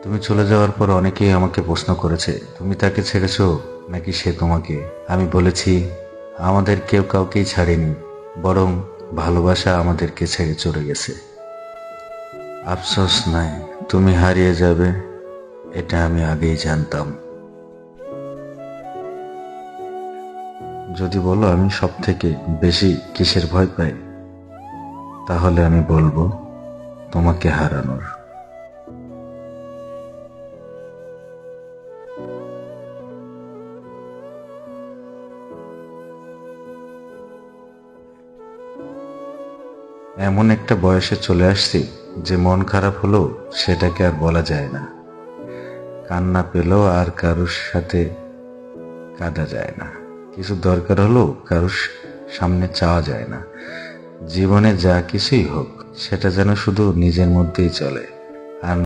তুমি চলে যাওয়ার পর অনেকেই আমাকে প্রশ্ন করেছে, তুমি তাকে ছেড়েছো নাকি সে তোমাকে। আমি বলেছি, আমাদের কেউ কাউকেই ছাড়েনি, বরং ভালোবাসা আমাদেরকে ছেড়ে চলে গেছে। আফসোস নাই, তুমি হারিয়ে যাবে, এটা আমি আগেই জানতাম। যদি বলো আমি সব থেকে বেশি কিসের ভয় পাই, তাহলে আমি বলবো তোমাকে হারানোর। এমন একটা বয়সে চলে আসছি যে মন খারাপ হলেও সেটাকে আর বলা যায় না, কান্না পেলেও আর কারুর সাথে কাঁদা যায় না, কিছু দরকার হলেও কারুর সামনে চাওয়া যায় না। জীবনে যা কিছুই হোক সেটা যেন শুধু নিজের মধ্যেই চলে, আর